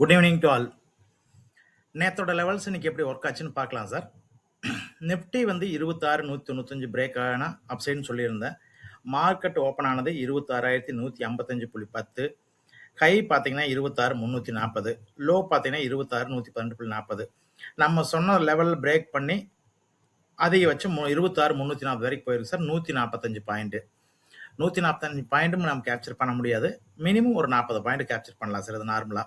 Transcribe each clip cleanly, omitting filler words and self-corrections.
Good evening to all. நேத்தோட levels இன்னைக்கு எப்படி ஒர்க் ஆச்சுன்னு பார்க்கலாம் சார். நிஃப்டி வந்து 26,195 பிரேக் ஆன அப்சைட்னு சொல்லியிருந்தேன். மார்க்கெட் ஓப்பன் ஆனது 26,155.10. ஹை பார்த்தீங்கன்னா 26,340. லோ பார்த்தீங்கன்னா 26,112.40. நம்ம சொன்ன லெவல் பிரேக் பண்ணி அதிகபட்சம் 26,340 வரைக்கும் போயிருக்கு சார். 145 பாயிண்ட். 145 பாயிண்ட்டும் நம்ம கேப்சர் பண்ண முடியாது. மினிமம் ஒரு 40 பாயிண்ட் கேப்சர் பண்ணலாம் சார். இது நார்மலாக.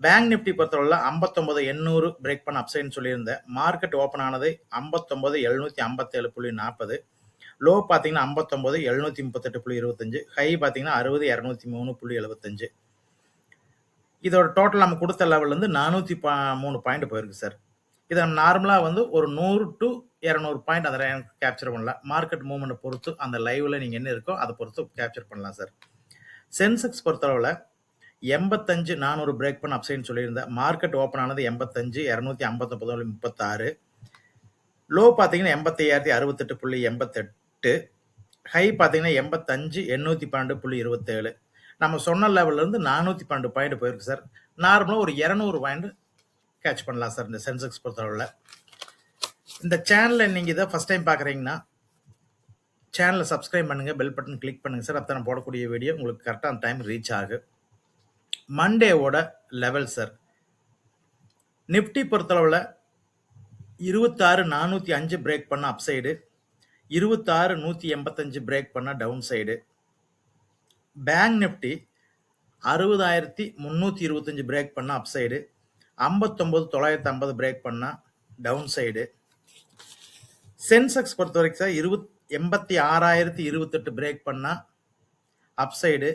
பேங்க் நிஃப்டி பொறுத்தவரை 59,800 பிரேக் பண்ண அப்சைட்னு சொல்லியிருந்தேன். மார்க்கெட் ஓப்பன் ஆனது 59,757.40. லோ பார்த்தீங்கன்னா 59,738.25. ஹை பார்த்தீங்கன்னா 60,203.75. இதோட டோட்டல் நம்ம கொடுத்த லெவல் வந்து 403 பாயிண்ட் போயிருக்கு சார். இதை நார்மலாக வந்து ஒரு 100 to 200 பாயிண்ட் அதை கேப்சர் பண்ணலாம். மார்க்கெட் மூவ்மெண்ட் பொறுத்து அந்த லைவ்ல நீங்கள் என்ன இருக்கோ அதை பொறுத்து கேப்சர் பண்ணலாம் சார். சென்செக்ஸ் பொறுத்தளவில் 85,400 பிரேக் பண்ண அப்சைட்னு சொல்லியிருந்தேன். மார்க்கெட் ஓப்பன் ஆனது 85,259.36. லோ பார்த்தீங்கன்னா 85,068.88. ஹை பார்த்தீங்கன்னா 85,812.27. நம்ம சொன்ன லெவல்ல இருந்து 412 பாயிண்ட் போயிருக்கு சார். நார்மலாக ஒரு 200 பாயிண்ட் கேட்ச் பண்ணலாம் சார் இந்த சென்செக்ஸ் பொறுத்தளவில். இந்த சேனலை நீங்கள் இதை ஃபர்ஸ்ட் டைம் பார்க்குறீங்கன்னா சேனலை சப்ஸ்கிரைப் பண்ணுங்க, பெல் பட்டன் கிளிக் பண்ணுங்க சார். அப்போ நான் போடக்கூடிய வீடியோ உங்களுக்கு கரெக்டாக அந்த டைம் ரீச் ஆகும். மண்டேவோட லெவல் சார். நிஃப்டி பொறுத்தளவில் 26,405 பிரேக் பண்ண அப் சைடு, 26,185 பிரேக் பண்ண down side. Bank Nifty 60,325 break பண்ண அப் சைடு, 59,950 பிரேக் பண்ண டவுன் சைடு. சென்செக்ஸ் பொறுத்த வரைக்கும் சார் 86,028 பிரேக் பண்ண அப் சைடு,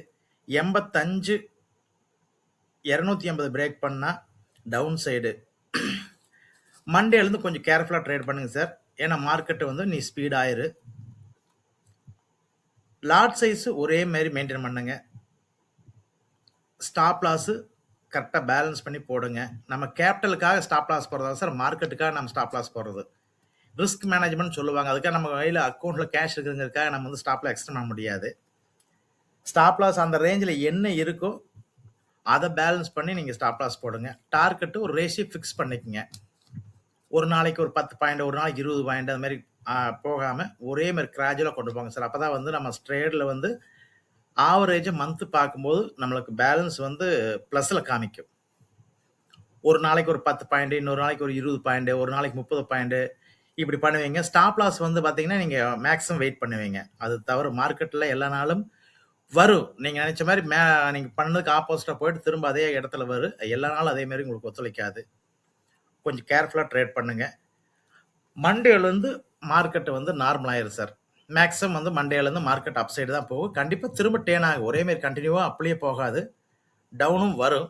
85,250 பிரேக் பண்ணா டவுன் சைடு. மண்டேலேருந்து கொஞ்சம் கேர்ஃபுல்லாக ட்ரேட் பண்ணுங்க சார். ஏன்னா மார்க்கெட்டு வந்து நீ ஸ்பீட் ஆயிரு. லாட் சைஸ் ஒரே மாதிரி மெயின்டைன் பண்ணுங்க. ஸ்டாப் லாஸு கரெக்டாக பேலன்ஸ் பண்ணி போடுங்க. நம்ம கேபிட்டலுக்காக ஸ்டாப் லாஸ் போடுறதா சார், மார்க்கெட்டுக்காக நம்ம ஸ்டாப் லாஸ் போடுறது. ரிஸ்க் மேனேஜ்மெண்ட் சொல்லுவாங்க. அதுக்காக நம்ம கையில் அக்கௌண்ட்டில் கேஷ் இருக்குங்கிறதுக்காக நம்ம வந்து ஸ்டாப் லாஸ் எக்ஸ்டெண்ட் பண்ண முடியாது. ஸ்டாப் லாஸ் அந்த ரேஞ்சில் என்ன இருக்கோ அதை பேலன்ஸ் பண்ணி நீங்கள் ஸ்டாப் லாஸ் போடுங்க. டார்கெட்டு ஒரு ரேஷியோ ஃபிக்ஸ் பண்ணிக்கோங்க. ஒரு நாளைக்கு ஒரு 10 பாயிண்ட், ஒரு நாளைக்கு 20 பாயிண்ட், அது மாதிரி போகாமல் ஒரே மாதிரி கிராஜுவலாக கொண்டு போங்க சார். அப்போ தான் வந்து நம்ம ட்ரேடில் வந்து ஆவரேஜாக மந்த்து பார்க்கும்போது நம்மளுக்கு பேலன்ஸ் வந்து ப்ளஸில் காமிக்கும். ஒரு நாளைக்கு ஒரு 10 பாயிண்ட், இன்னொரு நாளைக்கு ஒரு 20 பாயிண்ட், ஒரு நாளைக்கு 30 பாயிண்ட் இப்படி பண்ணுவீங்க. ஸ்டாப் லாஸ் வந்து பார்த்தீங்கன்னா நீங்கள் மேக்ஸிமம் வெயிட் பண்ணுவீங்க. அது தவிர மார்க்கெட்டில் எல்லா நாளும் வரும். நீங்கள் நினச்ச மாதிரி நீங்கள் பண்ணதுக்கு ஆப்போசிட்டாக போயிட்டு திரும்ப அதே இடத்துல வரும். எல்லா நாளும் அதே மாதிரி உங்களுக்கு ஒத்துழைக்காது. கொஞ்சம் கேர்ஃபுல்லாக ட்ரேட் பண்ணுங்க. மண்டேலேருந்து மார்க்கெட்டு வந்து நார்மல் ஆயிரும் சார். மேக்ஸிமம் வந்து மண்டேலேருந்து மார்க்கெட் அப் சைடு தான் போகும். கண்டிப்பாக திரும்ப டேன் ஆகும். ஒரே மாதிரி கண்டினியூவாக அப்படியே போகாது, டவுனும் வரும்.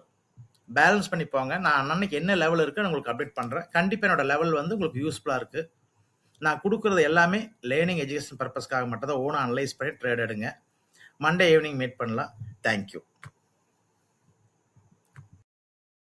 பேலன்ஸ் பண்ணி போங்க. நான் அன்னைக்கு என்ன லெவல் இருக்குன்னு உங்களுக்கு அப்டேட் பண்ணுறேன். கண்டிப்பாக என்னோட லெவல் வந்து உங்களுக்கு யூஸ்ஃபுல்லாக இருக்குது. நான் கொடுக்குறது எல்லாமே லேர்னிங் எஜுகேஷன் பர்பஸ்க்காக மட்டும் தான். ஓனாக அனலைஸ் பண்ணி ட்ரேட் எடுங்க. மண்டே ஈவினிங் மீட் பண்ணலாம். தேங்க்யூ.